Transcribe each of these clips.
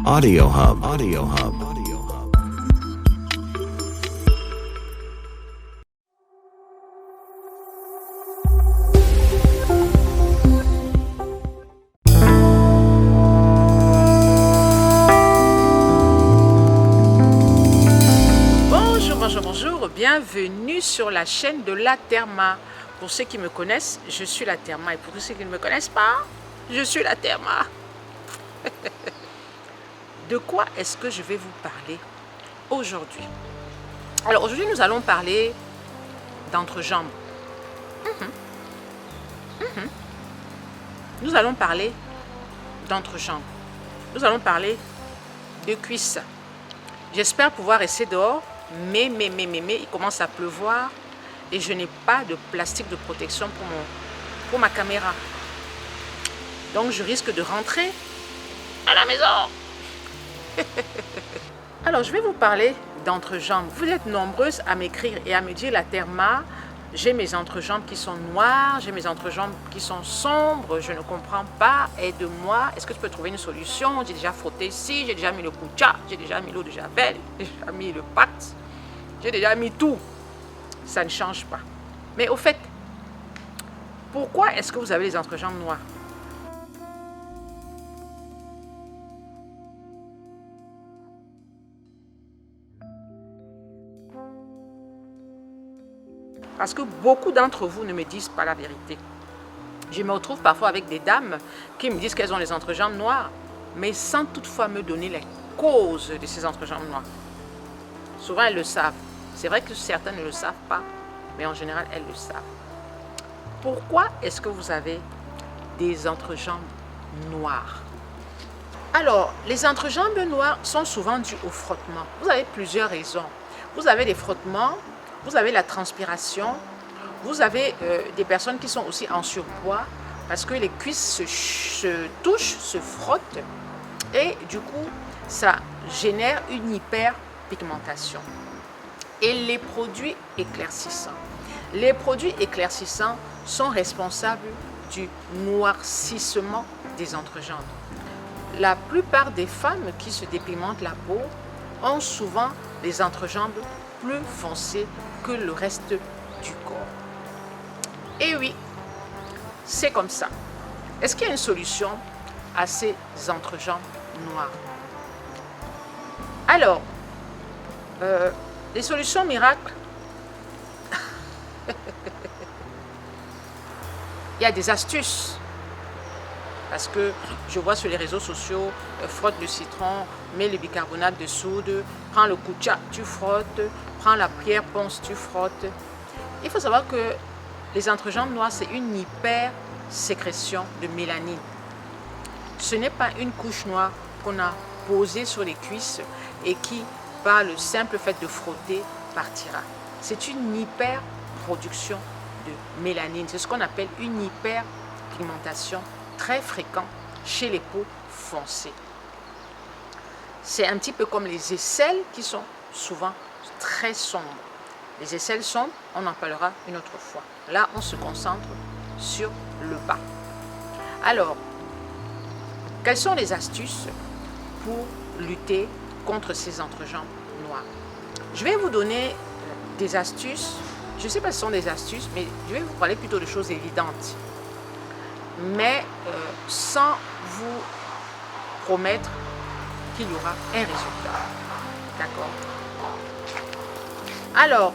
Audio Hub. Audio Hub. Audio Hub. Bonjour, bienvenue sur la chaîne de La Therma. Pour ceux qui me connaissent, je suis La Therma, et pour ceux qui ne me connaissent pas, je suis La Therma. De quoi est-ce que je vais vous parler aujourd'hui? Alors aujourd'hui, nous allons parler d'entrejambe. Nous allons parler d'entrejambe. Nous allons parler de cuisses. J'espère pouvoir rester dehors, mais il commence à pleuvoir et je n'ai pas de plastique de protection pour ma caméra. Donc je risque de rentrer à la maison. Alors je vais vous parler d'entrejambe. Vous êtes nombreuses à m'écrire et à me dire: La Therma, j'ai mes entrejambes qui sont noires, j'ai mes entrejambes qui sont sombres, je ne comprends pas, aide-moi, est-ce que tu peux trouver une solution? J'ai déjà frotté ici, j'ai déjà mis le kucha, j'ai déjà mis l'eau de javel, j'ai déjà mis le pâte, j'ai déjà mis tout. Ça ne change pas. Mais au fait, pourquoi est-ce que vous avez les entrejambes noires? Parce que beaucoup d'entre vous ne me disent pas la vérité. Je me retrouve parfois avec des dames qui me disent qu'elles ont les entrejambes noires, mais sans toutefois me donner les causes de ces entrejambes noires. Souvent, elles le savent. C'est vrai que certaines ne le savent pas, mais en général, elles le savent. Pourquoi est-ce que vous avez des entrejambes noires? Alors, les entrejambes noires sont souvent dues au frottement. Vous avez plusieurs raisons. Vous avez des frottements, vous avez la transpiration, vous avez des personnes qui sont aussi en surpoids parce que les cuisses se touchent, se frottent et du coup, ça génère une hyperpigmentation. Et les produits éclaircissants. Les produits éclaircissants sont responsables du noircissement des entrejambes. La plupart des femmes qui se dépigmentent la peau ont souvent les entrejambes plus foncées que le reste du corps. Et oui, c'est comme ça. Est-ce qu'il y a une solution à ces entrejambes noires? Alors, les solutions miracles, il y a des astuces. Parce que je vois sur les réseaux sociaux, frotte le citron, mets le bicarbonate de soude, prends le kucha, tu frottes, prends la pierre ponce, tu frottes. Il faut savoir que les entrejambes noires, c'est une hyper-sécrétion de mélanine. Ce n'est pas une couche noire qu'on a posée sur les cuisses et qui, par le simple fait de frotter, partira. C'est une hyper-production de mélanine. C'est ce qu'on appelle une hyperpigmentation très fréquent chez les peaux foncées. C'est un petit peu comme les aisselles qui sont souvent très sombres. Les aisselles sombres, on en parlera une autre fois. Là, on se concentre sur le bas. Alors, quelles sont les astuces pour lutter contre ces entrejambes noires? Je vais vous donner des astuces. Je ne sais pas si ce sont des astuces, mais je vais vous parler plutôt de choses évidentes. Mais sans vous promettre qu'il y aura un résultat. D'accord? Alors,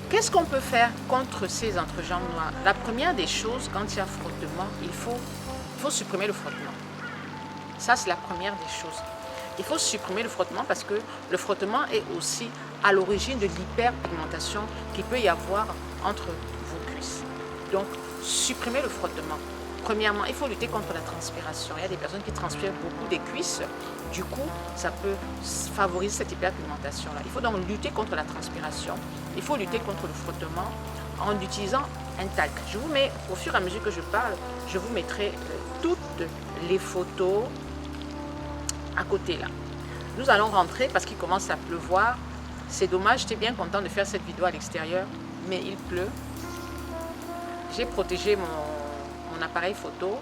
qu'est-ce qu'on peut faire contre ces entrejambes noires? La première des choses, quand il y a frottement, il faut supprimer le frottement. Ça, c'est la première des choses. Il faut supprimer le frottement parce que le frottement est aussi à l'origine de l'hyperpigmentation qu'il peut y avoir entre vos cuisses. Donc, supprimez le frottement. Premièrement, il faut lutter contre la transpiration. Il y a des personnes qui transpirent beaucoup des cuisses. Du coup, ça peut favoriser cette hyperpigmentation-là. Il faut donc lutter contre la transpiration. Il faut lutter contre le frottement en utilisant un talc. Je vous mets, au fur et à mesure que je parle, je vous mettrai toutes les photos à côté là. Nous allons rentrer parce qu'il commence à pleuvoir. C'est dommage, j'étais bien content de faire cette vidéo à l'extérieur, mais il pleut. J'ai protégé mon appareil photo,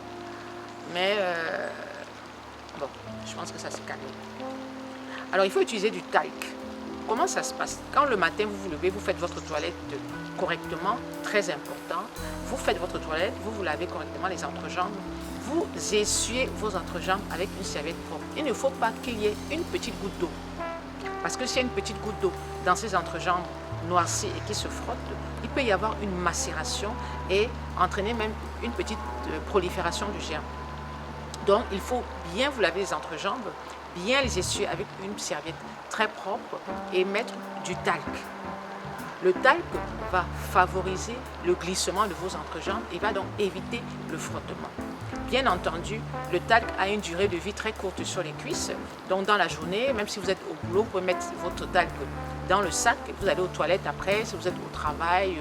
mais Bon, je pense que ça s'est calmé. Alors, il faut utiliser du talc. Comment ça se passe? Quand le matin, vous vous levez, vous faites votre toilette correctement, très important. Vous faites votre toilette, vous vous lavez correctement les entrejambes. Vous essuyez vos entrejambes avec une serviette propre. Il ne faut pas qu'il y ait une petite goutte d'eau. Parce que s'il y a une petite goutte d'eau dans ces entrejambes noircies et qui se frottent, il peut y avoir une macération et entraîner même une petite prolifération du germe. Donc, il faut bien vous laver les entrejambes, bien les essuyer avec une serviette très propre et mettre du talc. Le talc va favoriser le glissement de vos entrejambes et va donc éviter le frottement. Bien entendu, le talc a une durée de vie très courte sur les cuisses. Donc dans la journée, même si vous êtes au boulot, vous pouvez mettre votre talc dans le sac. Vous allez aux toilettes après, si vous êtes au travail,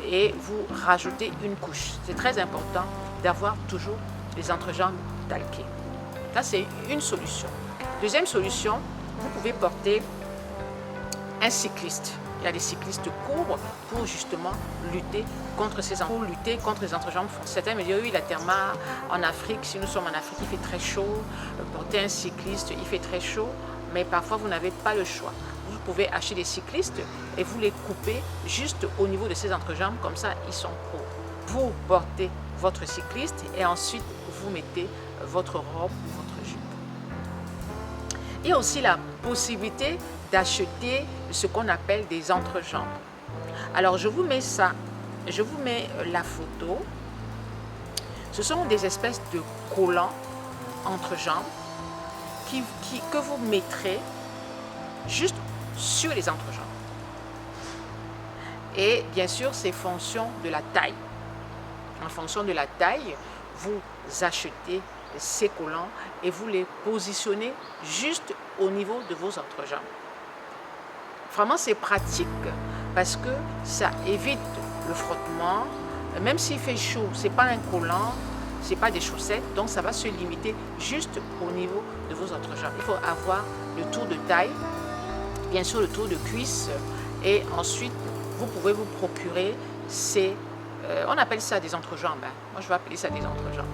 et vous rajoutez une couche. C'est très important d'avoir toujours les entrejambes talquées. Ça, c'est une solution. Deuxième solution, vous pouvez porter un cycliste. Il y a des cyclistes courts pour justement lutter contre les entrejambes. Certains me disent oui, la therma en Afrique, si nous sommes en Afrique, il fait très chaud. Porter un cycliste, il fait très chaud, mais parfois vous n'avez pas le choix. Vous pouvez acheter des cyclistes et vous les coupez juste au niveau de ces entrejambes, comme ça ils sont courts. Vous portez votre cycliste et ensuite vous mettez votre robe ou votre jupe. Il y a aussi la possibilité d'acheter ce qu'on appelle des entrejambes. Alors je vous mets ça, je vous mets la photo. Ce sont des espèces de collants entrejambes que vous mettrez juste sur les entrejambes. Et bien sûr, c'est fonction de la taille. En fonction de la taille, vous achetez ces collants et vous les positionnez juste au niveau de vos entrejambes. Vraiment, c'est pratique parce que ça évite le frottement. Même s'il fait chaud, ce n'est pas un collant, ce n'est pas des chaussettes, donc ça va se limiter juste au niveau de vos entrejambes. Il faut avoir le tour de taille, bien sûr le tour de cuisse, et ensuite vous pouvez vous procurer ces, on appelle ça des entrejambes. Moi je vais appeler ça des entrejambes.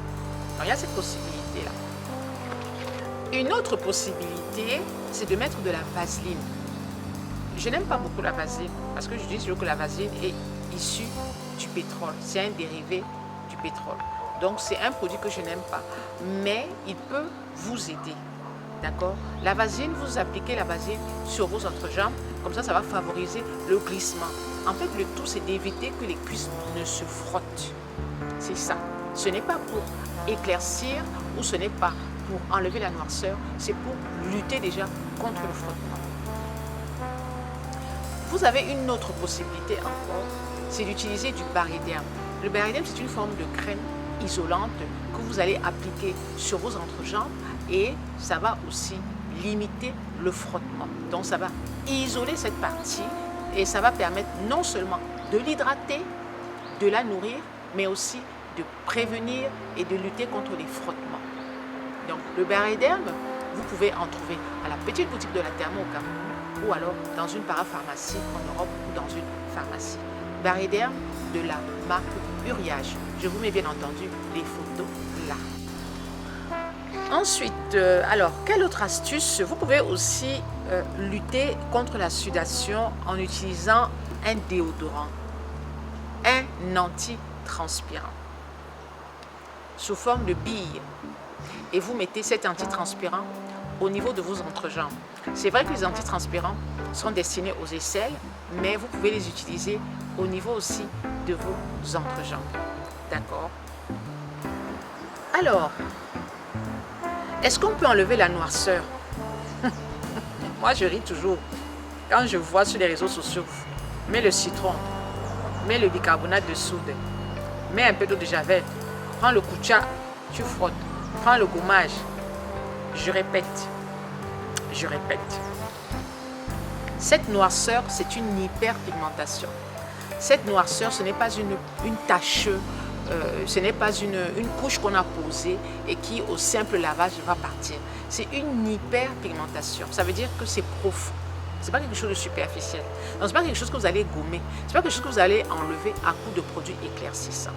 Alors, il y a cette possibilité-là. Une autre possibilité, c'est de mettre de la vaseline. Je n'aime pas beaucoup la vaseline parce que je dis toujours que la vaseline est issue du pétrole. C'est un dérivé du pétrole. Donc c'est un produit que je n'aime pas. Mais il peut vous aider. D'accord? La vaseline, vous appliquez la vaseline sur vos entrejambes. Comme ça, ça va favoriser le glissement. En fait, le tout, c'est d'éviter que les cuisses ne se frottent. C'est ça. Ce n'est pas pour éclaircir ou ce n'est pas pour enlever la noirceur. C'est pour lutter déjà contre le frottement. Vous avez une autre possibilité encore, c'est d'utiliser du Bariderm. Le Bariderm, c'est une forme de crème isolante que vous allez appliquer sur vos entrejambes et ça va aussi limiter le frottement. Donc ça va isoler cette partie et ça va permettre non seulement de l'hydrater, de la nourrir, mais aussi de prévenir et de lutter contre les frottements. Donc le Bariderm, vous pouvez en trouver à la petite boutique de la Thermo au Cameroun ou alors dans une parapharmacie en Europe ou dans une pharmacie. Bariderm de la marque Uriage. Je vous mets bien entendu les photos là. Ensuite, alors, quelle autre astuce? Vous pouvez aussi lutter contre la sudation en utilisant un déodorant, un antitranspirant sous forme de bille. Et vous mettez cet antitranspirant au niveau de vos entrejambes. C'est vrai que les antitranspirants sont destinés aux aisselles, mais vous pouvez les utiliser au niveau aussi de vos entrejambes. D'accord? Alors, est-ce qu'on peut enlever la noirceur? Moi, je ris toujours. Quand je vois sur les réseaux sociaux, mets le citron, mets le bicarbonate de soude, mets un peu d'eau de javel, prends le koucha, tu frottes, prends le gommage. Je répète. Cette noirceur, c'est une hyperpigmentation. Cette noirceur, ce n'est pas une tache, ce n'est pas une couche qu'on a posée et qui, au simple lavage, va partir. C'est une hyperpigmentation. Ça veut dire que c'est profond. Ce n'est pas quelque chose de superficiel. Ce n'est pas quelque chose que vous allez gommer. Ce n'est pas quelque chose que vous allez enlever à coup de produits éclaircissants.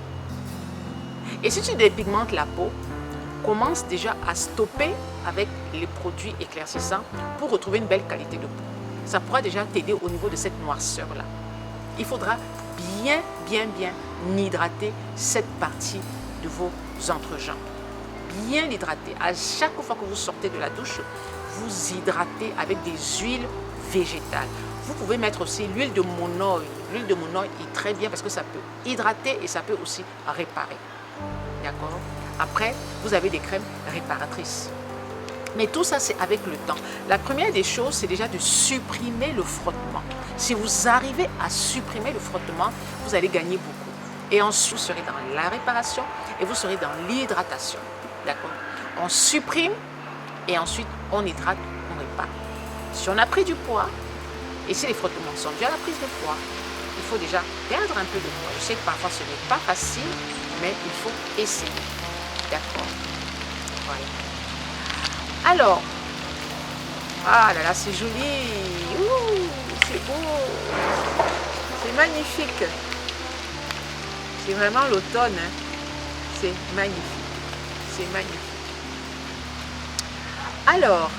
Et si tu dépigmentes la peau, commence déjà à stopper avec les produits éclaircissants pour retrouver une belle qualité de peau. Ça pourra déjà t'aider au niveau de cette noirceur-là. Il faudra bien hydrater cette partie de vos entrejambes. Bien l'hydrater. À chaque fois que vous sortez de la douche, vous hydratez avec des huiles végétales. Vous pouvez mettre aussi l'huile de monoï. L'huile de monoï est très bien parce que ça peut hydrater et ça peut aussi réparer. D'accord? Après, vous avez des crèmes réparatrices. Mais tout ça, c'est avec le temps. La première des choses, c'est déjà de supprimer le frottement. Si vous arrivez à supprimer le frottement, vous allez gagner beaucoup. Et ensuite, vous serez dans la réparation et vous serez dans l'hydratation. D'accord? On supprime et ensuite, on hydrate, on répare. Si on a pris du poids, et si les frottements sont déjà à la prise de poids, il faut déjà perdre un peu de poids. Je sais que parfois, ce n'est pas facile, mais il faut essayer. D'accord? Voilà. Alors, ah là là, c'est joli, c'est beau, c'est magnifique. C'est vraiment l'automne, hein. C'est magnifique, c'est magnifique. Alors,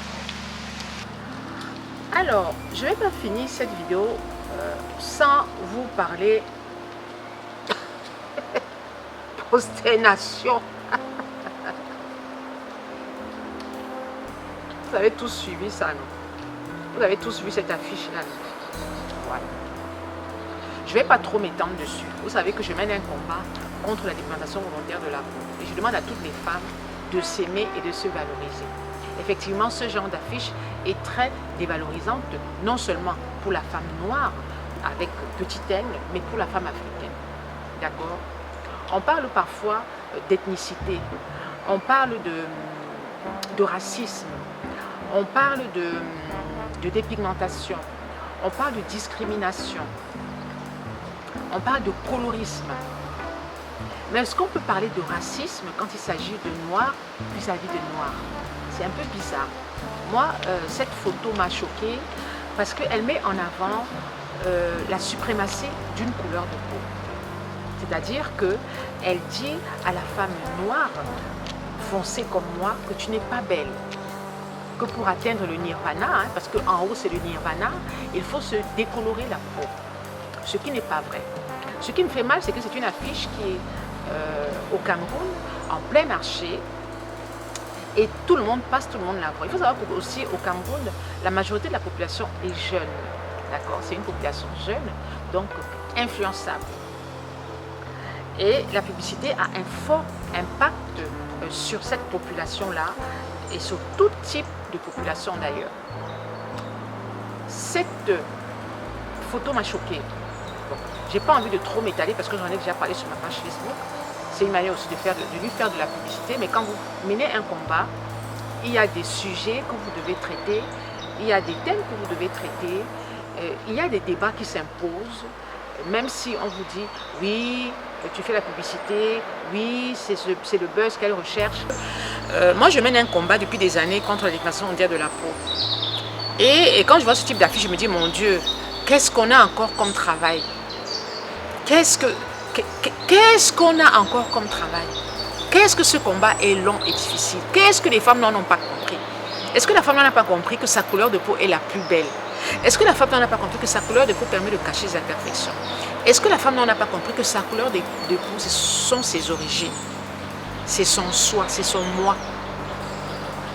je ne vais pas finir cette vidéo sans vous parler prosternation. Vous avez tous suivi ça, non? Vous avez tous vu cette affiche-là, non? Voilà. Je ne vais pas trop m'étendre dessus. Vous savez que je mène un combat contre la dépigmentation volontaire de la peau. Et je demande à toutes les femmes de s'aimer et de se valoriser. Effectivement, ce genre d'affiche est très dévalorisante, non seulement pour la femme noire, avec petit N, mais pour la femme africaine. D'accord? On parle parfois d'ethnicité, on parle de racisme, on parle de dépigmentation, on parle de discrimination, on parle de colorisme. Mais est-ce qu'on peut parler de racisme quand il s'agit de noirs vis-à-vis de noirs? C'est un peu bizarre. Moi, cette photo m'a choquée parce qu'elle met en avant la suprématie d'une couleur de peau. C'est-à-dire qu'elle dit à la femme noire, foncée comme moi, que tu n'es pas belle. Que pour atteindre le nirvana, hein, parce qu'en haut c'est le nirvana, il faut se décolorer la peau. Ce qui n'est pas vrai. Ce qui me fait mal, c'est que c'est une affiche qui est au Cameroun, en plein marché, et tout le monde passe, tout le monde la voit. Il faut savoir aussi au Cameroun, la majorité de la population est jeune. D'accord? C'est une population jeune, donc influençable. Et la publicité a un fort impact sur cette population-là et sur tout type de population d'ailleurs. Cette photo m'a choquée. Bon, j'ai pas envie de trop m'étaler parce que j'en ai déjà parlé sur ma page Facebook. C'est une manière aussi de lui faire de la publicité, mais quand vous menez un combat, il y a des sujets que vous devez traiter, il y a des thèmes que vous devez traiter, il y a des débats qui s'imposent, même si on vous dit oui, tu fais la publicité, oui, c'est le buzz qu'elle recherche. Moi, je mène un combat depuis des années contre la dépigmentation volontaire de la peau. Et quand je vois ce type d'affiche, je me dis, mon Dieu, qu'est-ce qu'on a encore comme travail? Qu'est-ce qu'on a encore comme travail? Qu'est-ce que ce combat est long et difficile? Qu'est-ce que les femmes n'en ont pas compris? Est-ce que la femme n'a pas compris que sa couleur de peau est la plus belle? Est-ce que la femme n'a pas compris que sa couleur de peau permet de cacher ses imperfections? Est-ce que la femme n'a pas compris que sa couleur de peau, ce sont ses origines? C'est son soi, c'est son moi.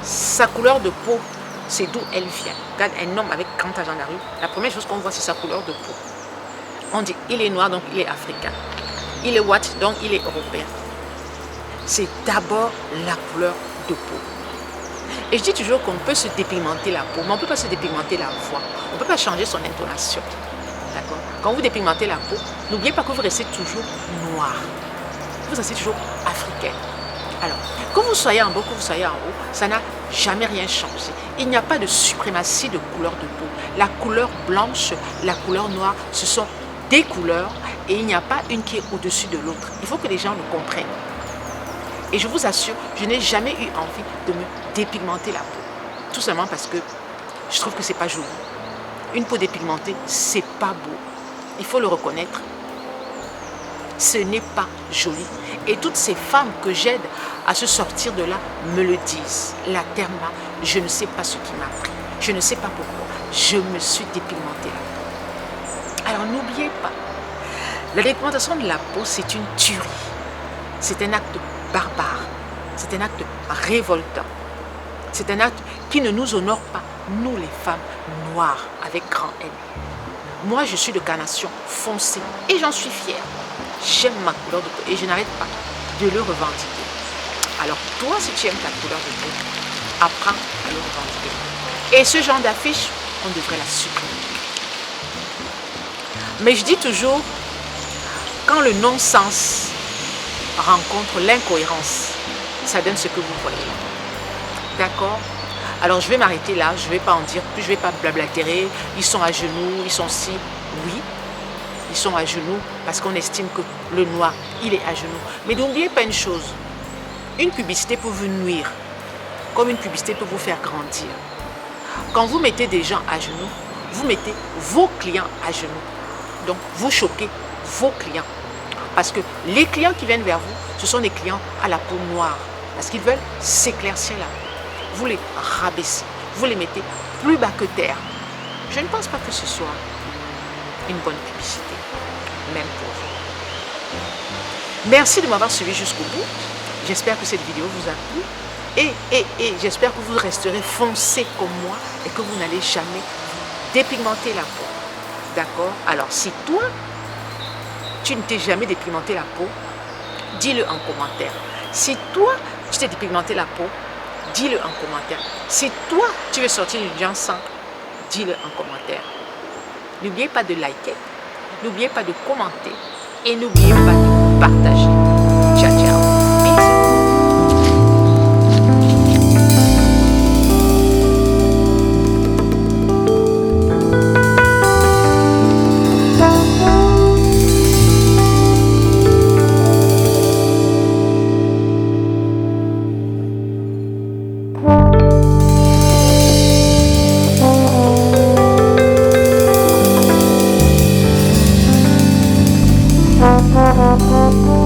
Sa couleur de peau, c'est d'où elle vient. Regarde un homme avec grand argent dans la rue, la première chose qu'on voit, c'est sa couleur de peau. On dit, il est noir, donc il est africain. Il est what, donc il est européen. C'est d'abord la couleur de peau. Et je dis toujours qu'on peut se dépigmenter la peau, mais on ne peut pas se dépigmenter la voix. On ne peut pas changer son intonation. D'accord? Quand vous dépigmentez la peau, n'oubliez pas que vous restez toujours noir. Vous restez toujours africain. Alors, que vous soyez en bas, que vous soyez en haut, ça n'a jamais rien changé. Il n'y a pas de suprématie de couleur de peau. La couleur blanche, la couleur noire, ce sont des couleurs et il n'y a pas une qui est au-dessus de l'autre. Il faut que les gens le comprennent. Et je vous assure, je n'ai jamais eu envie de me dépigmenter la peau. Tout simplement parce que je trouve que c'est pas joli. Une peau dépigmentée, c'est pas beau. Il faut le reconnaître. Ce n'est pas joli. Et toutes ces femmes que j'aide à se sortir de là me le disent. La Therma, je ne sais pas ce qui m'a pris. Je ne sais pas pourquoi. Je me suis dépigmentée la peau. Alors n'oubliez pas, la dépigmentation de la peau, c'est une tuerie. C'est un acte barbare. C'est un acte révoltant. C'est un acte qui ne nous honore pas, nous les femmes noires, avec grand N. Moi, je suis de carnation foncée et j'en suis fière. J'aime ma couleur de peau et je n'arrête pas de le revendiquer. Alors toi, si tu aimes ta couleur de peau, apprends à le revendiquer. Et ce genre d'affiche, on devrait la supprimer. Mais je dis toujours, quand le non-sens rencontre l'incohérence, ça donne ce que vous voyez. D'accord? Alors je vais m'arrêter là, je ne vais pas en dire plus, je ne vais pas blablatérer. Ils sont à genoux, ils sont si. Oui, ils sont à genoux parce qu'on estime que le noir, il est à genoux. Mais n'oubliez pas une chose, une publicité peut vous nuire, comme une publicité peut vous faire grandir. Quand vous mettez des gens à genoux, vous mettez vos clients à genoux. Donc vous choquez vos clients. Parce que les clients qui viennent vers vous, ce sont des clients à la peau noire. Parce qu'ils veulent s'éclaircir la peau. Vous les rabaissez, vous les mettez plus bas que terre. Je ne pense pas que ce soit une bonne publicité, même pour vous. Merci de m'avoir suivi jusqu'au bout. J'espère que cette vidéo vous a plu. Et j'espère que vous resterez foncé comme moi et que vous n'allez jamais dépigmenter la peau. D'accord? Alors, si toi, tu ne t'es jamais dépigmenté la peau, dis-le en commentaire. Si toi, tu t'es dépigmenté la peau, dis-le en commentaire. Si toi, tu veux sortir du Dian sang, dis-le en commentaire. N'oubliez pas de liker, n'oubliez pas de commenter et n'oubliez pas de partager. Ciao, ciao. Bisous.